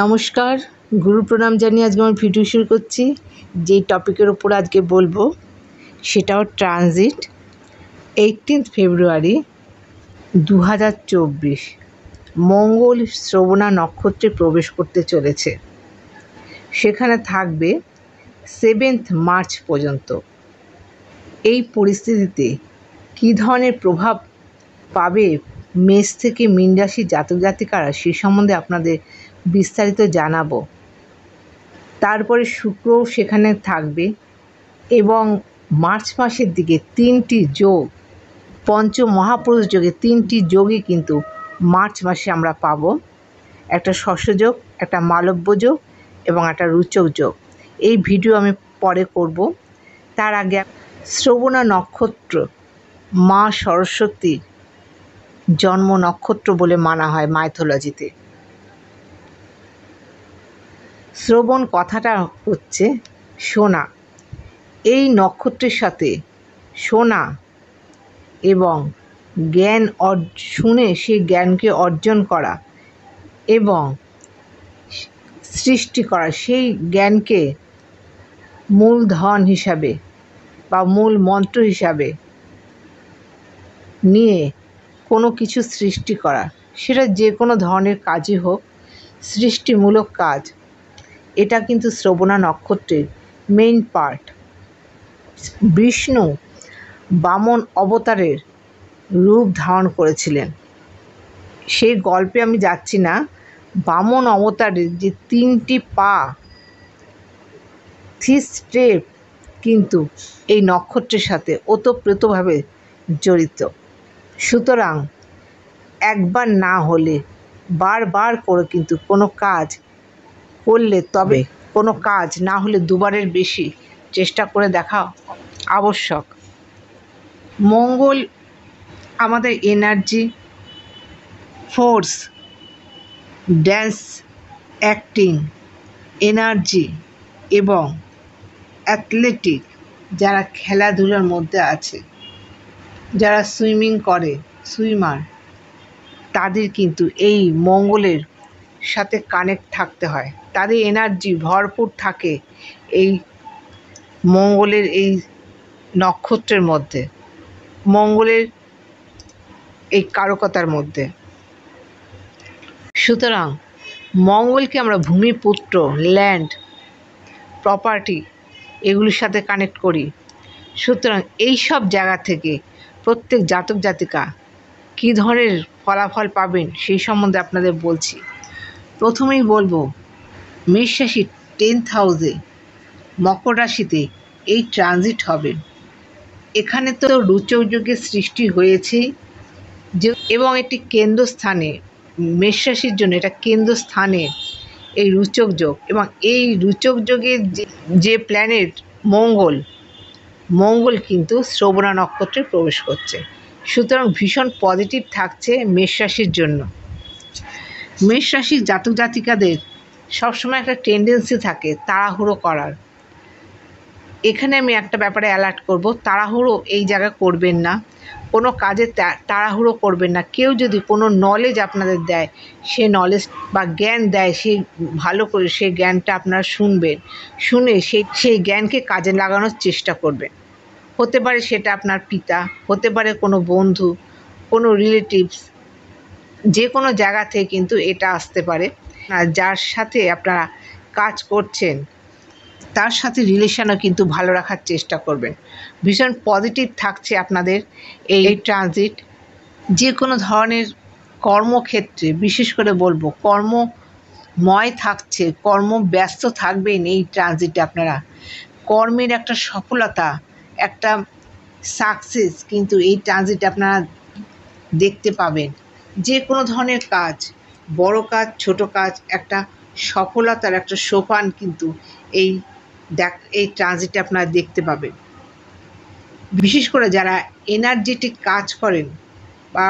নমস্কার, গুরু প্রণাম জানিয়ে আজকে আমার ভিডিও শুরু করছি। যেই টপিকের ওপর আজকে বলবো সেটাও ট্রানজিট 18 ফেব্রুয়ারি 2024 মঙ্গল শ্রবণা নক্ষত্রে প্রবেশ করতে চলেছে। সেখানে থাকবে 7 মার্চ পর্যন্ত। এই পরিস্থিতিতে কী ধরনের প্রভাব পাবে মেষ থেকে মীন রাশির জাতক জাতিকারা সে সম্বন্ধে আপনাদের বিস্তারিত জানাবো। তারপরে শুক্রও সেখানে থাকবে এবং মার্চ মাসের দিকে 3টি যোগ, পঞ্চ মহাপুরুষ যোগে 3টি যোগই কিন্তু মার্চ মাসে আমরা পাবো। একটা শস্য যোগ, একটা মালব্য যোগ এবং একটা রুচক যোগ। এই ভিডিও আমি পরে করব। তার আগে শ্রবণা নক্ষত্র মা সরস্বতীর জন্ম নক্ষত্র বলে মানা হয় মাইথোলজিতে। শ্রবণ কথাটা হচ্ছে শোনা। এই নক্ষত্রের সাথে শোনা এবং জ্ঞান শুনে সেই জ্ঞানকে অর্জন করা এবং সৃষ্টি করা, সেই জ্ঞানকে মূলধন হিসাবে বা মূল মন্ত্র হিসাবে নিয়ে কোনো কিছু সৃষ্টি করা, সেটা যে কোনো ধরনের কাজই হোক, সৃষ্টিমূলক কাজ, এটা কিন্তু শ্রবণা নক্ষত্রের মেইন পার্ট। বিষ্ণু বামন অবতারের রূপ ধারণ করেছিলেন। সেই গল্পে আমি যাচ্ছি না। বামন অবতারের যে 3টি পা, 3 স্টেপ কিন্তু এই নক্ষত্রের সাথে ওতপ্রোতভাবে জড়িত। সুতরাং একবার না হলে বারবার করে কিন্তু কোনো কাজ করলে, তবে কোনো কাজ না হলে দুবারের বেশি চেষ্টা করে দেখা আবশ্যক। মঙ্গল আমাদের energy, force, dance, acting, energy এবং অ্যাথলেটিক, যারা খেলাধুলার মধ্যে আছে, যারা সুইমিং করে, সুইমার, তাদের কিন্তু এই মঙ্গলের সাথে কানেক্ট থাকতে হয়। তাদের এনার্জি ভরপুর থাকে এই মঙ্গলের এই নক্ষত্রের মধ্যে, মঙ্গলের এই কারকতার মধ্যে। সুতরাং মঙ্গলকে আমরা ভূমিপুত্র, ল্যান্ড, প্রপার্টি, এগুলির সাথে কানেক্ট করি। সুতরাং এই সব জায়গা থেকে প্রত্যেক জাতক জাতিকা কী ধরনের ফলাফল পাবেন সেই সম্বন্ধে আপনাদের বলছি। প্রথমেই বলবো, মেষ রাশির 10th হাউসে মকর রাশিতে এই ট্রানজিট হবে। এখানে তো রুচক যোগের সৃষ্টি হয়েছে এবং একটি কেন্দ্রস্থানে, মেষ রাশির জন্য এটা কেন্দ্রস্থানে এই রুচক যোগ। এবং এই রুচক যোগের যে প্ল্যানেট মঙ্গল কিন্তু শ্রবণা নক্ষত্রে প্রবেশ করছে। সুতরাং ভীষণ পজিটিভ থাকছে মেষ রাশির জন্য। মেষ রাশির জাতক জাতিকাদের সবসময় একটা টেন্ডেন্সি থাকে তাড়াহুড়ো করার। এখানে আমি একটা ব্যাপারে অ্যালার্ট করব, তাড়াহুড়ো এই জায়গায় করবেন না, কোনো কাজে তাড়াহুড়ো করবেন না। কেউ যদি কোনো নলেজ আপনাদের দেয়, সে নলেজ বা জ্ঞান দেয়, সেই ভালো করে সেই জ্ঞানটা আপনারা শুনবেন, শুনে সেই জ্ঞানকে কাজে লাগানোর চেষ্টা করবেন। হতে পারে সেটা আপনার পিতা, হতে পারে কোনো বন্ধু, কোনো রিলেটিভস, যে কোনো জায়গা থেকে কিন্তু এটা আসতে পারে। যার সাথে আপনারা কাজ করছেন তার সাথে রিলেশনও কিন্তু ভালো রাখার চেষ্টা করবেন। ভীষণ পজিটিভ থাকছে আপনাদের এই ট্রানজিট। যে কোনো ধরনের কর্মক্ষেত্রে বিশেষ করে বলবো কর্মময় থাকছে, কর্মব্যস্ত থাকবেন এই ট্রানজিটে। আপনারা কর্মের একটা সফলতা, একটা সাকসেস কিন্তু এই ট্রানজিটে আপনারা দেখতে পাবেন। যে কোনো ধরনের কাজ, বড় কাজ, ছোট কাজ, একটা সফলতার একটা সোপান কিন্তু এই ট্রানজিটে আপনারা দেখতে পাবেন। বিশেষ করে যারা এনার্জেটিক কাজ করেন বা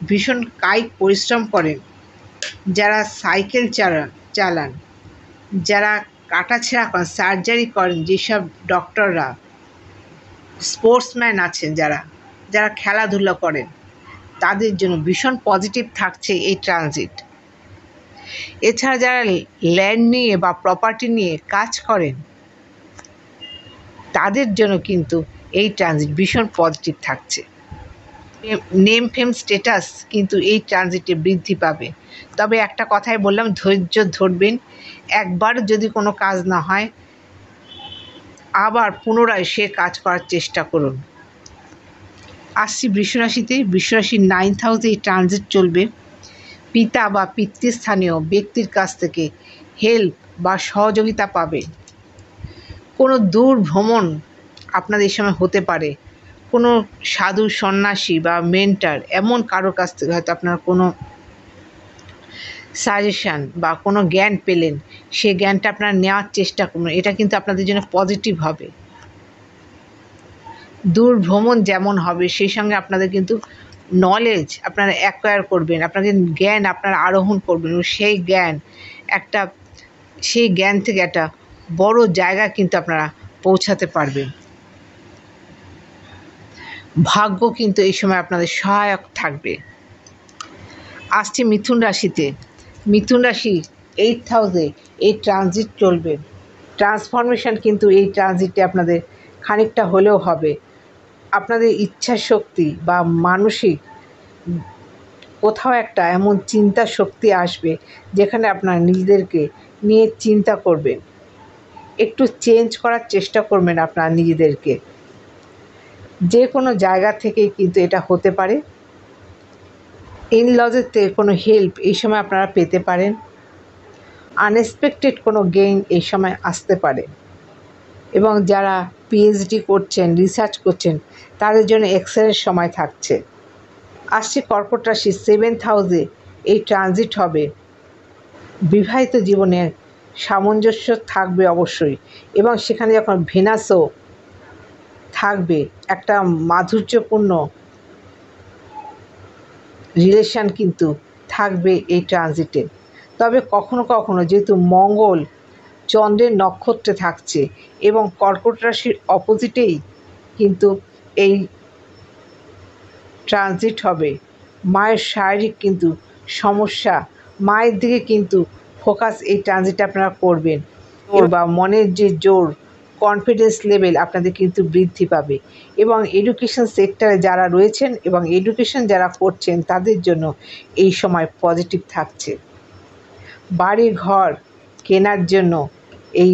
ভীষণ কায়িক পরিশ্রম করেন, যারা সাইকেল চালান, যারা কাটাছেঁড়া করেন, সার্জারি করেন, যেসব ডক্টররা, স্পোর্টসম্যান আছেন, যারা খেলাধুলা করেন, তাদের জন্য ভীষণ পজিটিভ থাকছে এই ট্রানজিট। এছাড়া যারা ল্যান্ড নিয়ে বা প্রপার্টি নিয়ে কাজ করেন তাদের জন্য কিন্তু এই ট্রানজিট ভীষণ পজিটিভ থাকছে। নেম ফেম স্ট্যাটাস কিন্তু এই ট্রানজিটে বৃদ্ধি পাবে। তবে একটা কথাই বললাম, ধৈর্য ধরবেন। একবার যদি কোনো কাজ না হয় আবার পুনরায় সে কাজ করার চেষ্টা করুন। আসছি বৃষরাশিতে। বৃষরাশির 9th হাউসে এই ট্রানজিট চলবে। পিতা বা পিতৃস্থানীয় ব্যক্তির কাছ থেকে হেল্প বা সহযোগিতা পাবে। কোনো দূর ভ্রমণ আপনাদের এই সময় হতে পারে। কোনো সাধু সন্ন্যাসী বা মেন্টার এমন কারোর কাছ থেকে হয়তো আপনার কোনো সাজেশান বা কোনো জ্ঞান পেলেন, সেই জ্ঞানটা আপনারা নেওয়ার চেষ্টা করুন। এটা কিন্তু আপনাদের জন্য পজিটিভ হবে। দূর ভ্রমণ যেমন হবে সেই সঙ্গে আপনাদের কিন্তু নলেজ আপনারা অ্যাকোয়ার করবেন, আপনাদের জ্ঞান আপনারা আরোহণ করবেন এবং সেই জ্ঞান থেকে একটা বড় জায়গা কিন্তু আপনারা পৌঁছাতে পারবেন। ভাগ্য কিন্তু এই সময় আপনাদের সহায়ক থাকবে। আসছে মিথুন রাশিতে। মিথুন রাশি 8th হাউসে এই ট্রানজিট চলবে। ট্রান্সফরমেশন কিন্তু এই ট্রানজিটে আপনাদের খানিকটা হলেও হবে। আপনাদের ইচ্ছা শক্তি বা মানসিক কোথাও একটা এমন চিন্তা শক্তি আসবে যেখানে আপনারা নিজেদেরকে নিয়ে চিন্তা করবেন, একটু চেঞ্জ করার চেষ্টা করবেন আপনারা নিজেদেরকে। যে কোনো জায়গা থেকেই কিন্তু এটা হতে পারে। ইনলজের থেকে কোনো হেল্প এই সময় আপনারা পেতে পারেন। আনএক্সপেক্টেড কোনো গেইন এই সময় আসতে পারে। এবং যারা পিএইচডি করছেন, রিসার্চ করছেন, তাদের জন্য এক্সেলেন্ট সময় থাকছে। আসছে কর্কট রাশি 7th হাউসে এই ট্রানজিট হবে। বিবাহিত জীবনে সামঞ্জস্য থাকবে অবশ্যই, এবং সেখানে যখন ভেনাসও থাকবে একটা মাধুর্যপূর্ণ রিলেশান কিন্তু থাকবে এই ট্রানজিটে। তবে কখনো কখনো যেহেতু মঙ্গল চন্দ্রের নক্ষত্রে থাকছে এবং কর্কট রাশির অপোজিটেই কিন্তু এই ট্রানজিট হবে, মায়ের শারীরিক কিন্তু সমস্যা, মায়ের দিকে কিন্তু ফোকাস এই ট্রানজিটে আপনারা করবেন। বা মনের যে জোর, কনফিডেন্স লেভেল আপনাদের কিন্তু বৃদ্ধি পাবে। এবং এডুকেশন সেক্টরে যারা রয়েছেন এবং এডুকেশন যারা করছেন তাদের জন্য এই সময় পজিটিভ থাকছে। বাড়ি ঘর কেনার জন্য এই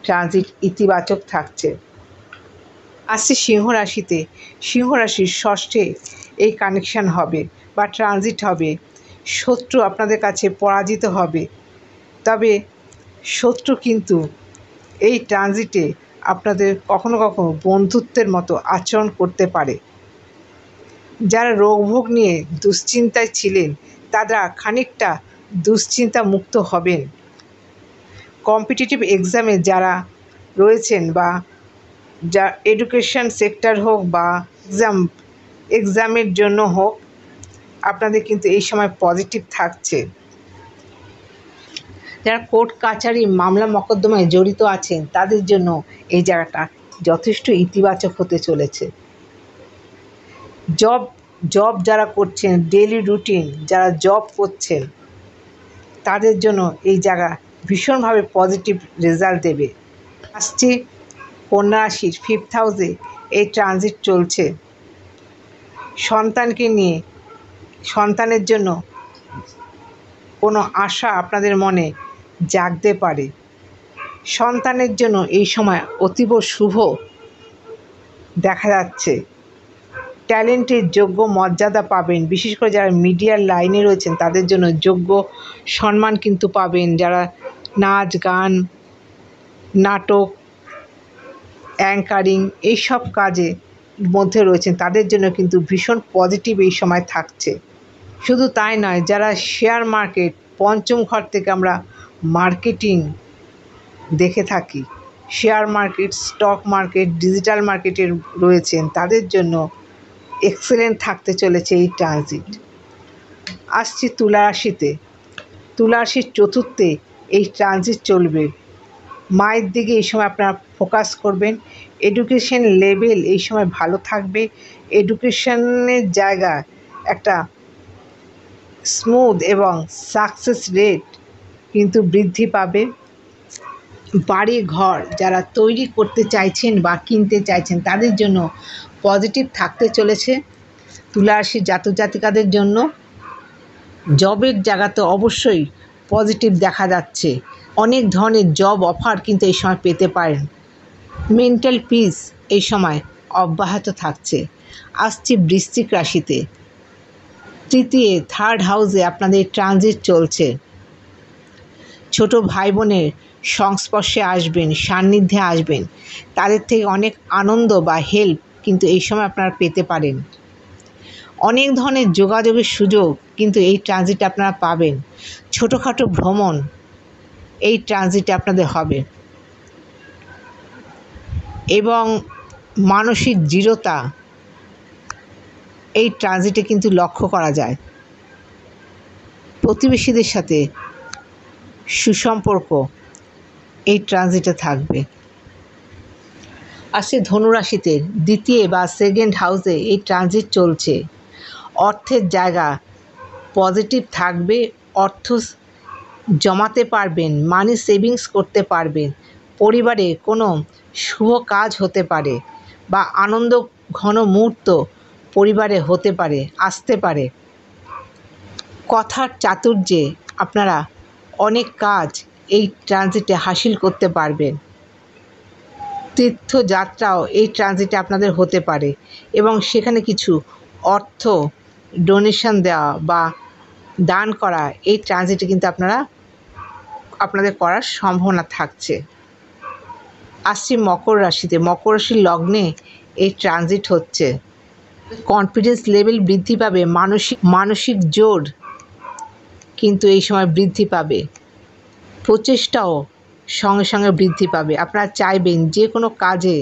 ট্রানজিট ইতিবাচক থাকছে। আসছে সিংহ রাশিতে। সিংহ রাশির 6ষ্ঠে এই কানেকশান হবে বা ট্রানজিট হবে। শত্রু আপনাদের কাছে পরাজিত হবে। তবে শত্রু কিন্তু এই ট্রানজিটে আপনাদের কখনো কখনো বন্ধুত্বের মতো আচরণ করতে পারে। যারা রোগভোগ নিয়ে দুশ্চিন্তায় ছিলেন তারা খানিকটা দুশ্চিন্তা মুক্ত হবেন। কম্পিটিটিভ এক্সামে যারা রয়েছেন বা যা এডুকেশন সেক্টর হোক বা এক্সামের জন্য হোক, আপনাদের কিন্তু এই সময় পজিটিভ থাকছে। যারা কোর্ট কাছারি মামলা মকদ্দমায় জড়িত আছেন তাদের জন্য এই জায়গাটা যথেষ্ট ইতিবাচক হতে চলেছে। জব যারা করছেন, ডেইলি রুটিন যারা জব করছেন তাদের জন্য এই জায়গা ভীষণভাবে পজিটিভ রেজাল্ট দেবে। আসছে কন্যা রাশির 5th হাউসে এই ট্রানজিট চলছে। সন্তানকে নিয়ে, সন্তানের জন্য কোনো আশা আপনাদের মনে জাগতে পারে। সন্তানের জন্য এই সময় অতীব শুভ দেখা যাচ্ছে। ট্যালেন্টের যোগ্য মর্যাদা পাবেন। বিশেষ করে যারা মিডিয়ার লাইনে রয়েছেন তাদের জন্য যোগ্য সম্মান কিন্তু পাবেন। যারা নাচ গান, নাটক, অ্যাঙ্কারিং এইসব কাজে মধ্যে রয়েছেন তাদের জন্য কিন্তু ভীষণ পজিটিভ এই সময় থাকছে। শুধু তাই নয়, যারা শেয়ার মার্কেট, পঞ্চম ঘর থেকে আমরা মার্কেটিং দেখে থাকি, share market, stock market, digital মার্কেটের রয়েছেন তাদের জন্য এক্সেলেন্ট থাকতে চলেছে এই ট্রানজিট। আসছি তুলা রাশিতে। তুলা রাশির 4র্থে এই ট্রানজিট চলবে। মায়ের দিকে এই সময় আপনারা ফোকাস করবেন। এডুকেশন লেভেল এই সময় ভালো থাকবে। এডুকেশনের জায়গা একটা স্মুথ এবং সাকসেস রেট কিন্তু বৃদ্ধি পাবে। বাড়ি ঘর যারা তৈরি করতে চাইছেন বা কিনতে চাইছেন তাদের জন্য পজিটিভ থাকতে চলেছে। তুলা রাশির জাতক জাতিকাদের জন্য জবের জায়গাতে অবশ্যই পজিটিভ দেখা যাচ্ছে। অনেক ধরনের জব অফার কিন্তু এই সময় পেতে পারেন। মেন্টাল পিস এই সময় অব্যাহত থাকছে। আসছি বৃশ্চিক রাশিতে। তৃতীয় থার্ড হাউসে আপনাদের ট্রানজিট চলছে। ছোট ভাই বোনের সংস্পর্শে আসবেন, সান্নিধ্যে আসবেন, তাদের থেকে অনেক আনন্দ বা হেল্প কিন্তু এই সময় আপনারা পেতে পারেন। অনেক ধরনের যোগাযোগের সুযোগ কিন্তু এই ট্রানজিটে আপনারা পাবেন। ছোটোখাটো ভ্রমণ এই ট্রানজিটে আপনাদের হবে এবং মানসিক দৃঢ়তা এই ট্রানজিটে কিন্তু লক্ষ্য করা যায়। প্রতিবেশীদের সাথে সুসম্পর্ক এই ট্রানজিটে থাকবে। আসছে ধনুরাশিতে দ্বিতীয় বা সেকেন্ড হাউসে এই ট্রানজিট চলছে। অর্থের জায়গা পজিটিভ থাকবে, অর্থ জমাতে পারবেন, মানি সেভিংস করতে পারবেন। পরিবারে কোনো শুভ কাজ হতে পারে বা আনন্দ ঘন মুহূর্ত পরিবারে হতে পারে, আসতে পারে। কথার চাতুর্যে আপনারা অনেক কাজ এই ট্রানজিটে হাসিল করতে পারবেন। তীর্থযাত্রাও এই ট্রানজিটে আপনাদের হতে পারে এবং সেখানে কিছু অর্থ ডোনেশন দেওয়া বা দান করা এই ট্রানজিটে কিন্তু আপনাদের করার সম্ভাবনা থাকছে। আসছি মকর রাশিতে। মকর রাশির লগ্নে এই ট্রানজিট হচ্ছে। কনফিডেন্স লেভেল বৃদ্ধি পাবে, মানসিক জোর কিন্তু এই সময় বৃদ্ধি পাবে। প্রচেষ্টাও সঙ্গে সঙ্গে বৃদ্ধি পাবে। আপনারা চাইবেন যে কোনো কাজে,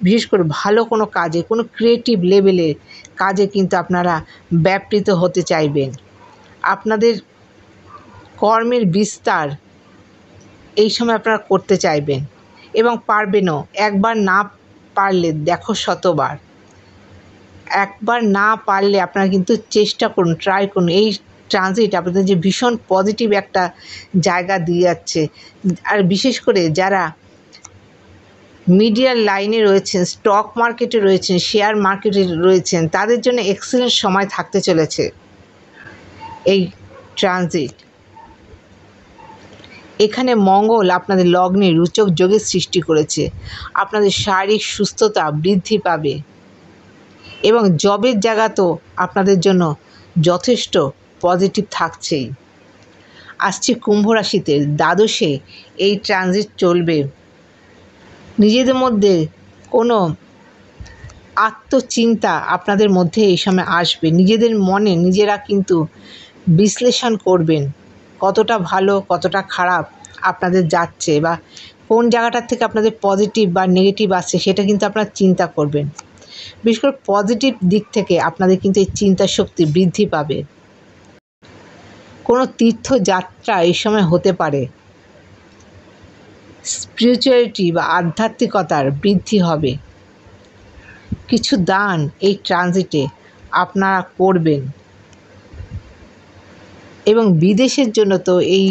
বিশেষ করে ভালো কোনো কাজে, কোনো ক্রিয়েটিভ লেভেলের কাজে কিন্তু আপনারা ব্যাপৃত হতে চাইবেন। আপনাদের কর্মের বিস্তার এই সময় আপনারা করতে চাইবেন এবং পারবেনও। একবার না পারলে দেখো শতবার। একবার না পারলে আপনারা কিন্তু চেষ্টা করুন, ট্রাই করুন। এই ট্রানজিট আপনাদের যে ভীষণ পজিটিভ একটা জায়গা দিয়ে যাচ্ছে। আর বিশেষ করে যারা মিডিয়ার লাইনে রয়েছেন, স্টক মার্কেটে রয়েছেন, শেয়ার মার্কেটে রয়েছেন, তাদের জন্য এক্সেলেন্ট সময় থাকতে চলেছে এই ট্রানজিট। এখানে মঙ্গল আপনাদের লগ্নে রোচক যোগের সৃষ্টি করেছে। আপনাদের শারীরিক সুস্থতা বৃদ্ধি পাবে এবং জবের জায়গাতেও আপনাদের জন্য যথেষ্ট পজিটিভ থাকছেই। আসছে কুম্ভ রাশিতে দ্বাদশে এই ট্রানজিট চলবে। নিজেদের মধ্যে কোনো আত্মচিন্তা আপনাদের মধ্যে এই সময় আসবে। নিজেদের মনে নিজেরা কিন্তু বিশ্লেষণ করবেন কতটা ভালো কতটা খারাপ আপনাদের যাচ্ছে বা কোন জায়গাটার থেকে আপনাদের পজিটিভ বা নেগেটিভ আসছে সেটা কিন্তু আপনারা চিন্তা করবেন। বিশেষ করে পজিটিভ দিক থেকে আপনাদের কিন্তু এই চিন্তা শক্তি বৃদ্ধি পাবে। কোনো তীর্থযাত্রা এই সময় হতে পারে। স্পিরিচুয়ালিটি বা আধ্যাত্মিকতার বৃদ্ধি হবে। কিছু দান এই ট্রানজিটে আপনারা করবেন এবং বিদেশের জন্য তো এই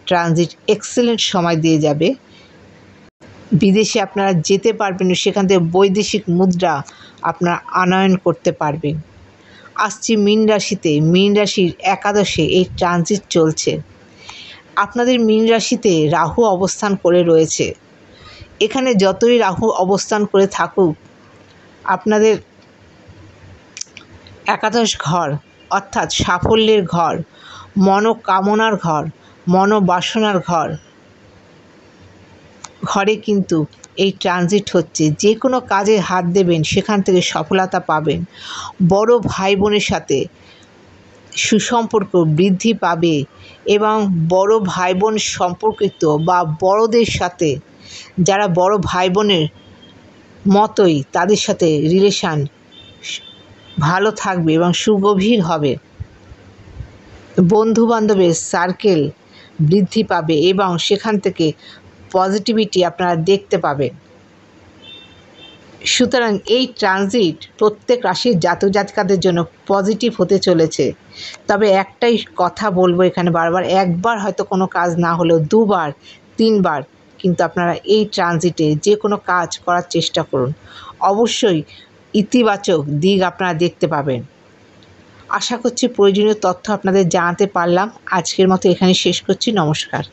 ট্রানজিট এক্সেলেন্ট সময় দিয়ে যাবে। বিদেশে আপনারা যেতে পারবেন, সেখান থেকে বৈদেশিক মুদ্রা আপনারা আনয়ন করতে পারবেন। আসছি মীন রাশিতে। মীন রাশির একাদশে এই ট্রানজিট চলছে। আপনাদের মীন রাশিতে রাহু অবস্থান করে রয়েছে। এখানে যতই রাহু অবস্থান করে থাকুক, আপনাদের একাদশ ঘর অর্থাৎ সাফল্যের ঘর, মনোকামনার ঘর, মনোবাসনার ঘরে কিন্তু এই ট্রানজিট হচ্ছে। যে কোনো কাজে হাত দেবেন সেখান থেকে সফলতা পাবেন। বড় ভাই বোনের সাথে সুসম্পর্ক বৃদ্ধি পাবে এবং বড় ভাই বোন সম্পর্কিত বা বড়দের সাথে যারা বড় ভাই বোনের মতোই তাদের সাথে রিলেশান ভালো থাকবে এবং সুগভীর হবে। বন্ধুবান্ধবের সার্কেল বৃদ্ধি পাবে এবং সেখান থেকে পজিটিভিটি আপনারা দেখতে পাবেন। সুতরাং এই ট্রানজিট প্রত্যেক রাশির জাতক জাতিকাদের জন্য পজিটিভ হতে চলেছে। তবে একটাই কথা বলবো এখানে বারবার, একবার হয়তো কোনো কাজ না হলেও 2বার 3বার কিন্তু আপনারা এই ট্রানজিটে যে কোনো কাজ করার চেষ্টা করুন, অবশ্যই ইতিবাচক দিক আপনারা দেখতে পাবেন। আশা করছি প্রয়োজনীয় তথ্য আপনাদের জানাতে পারলাম। আজকের মতো এখানে শেষ করছি। নমস্কার।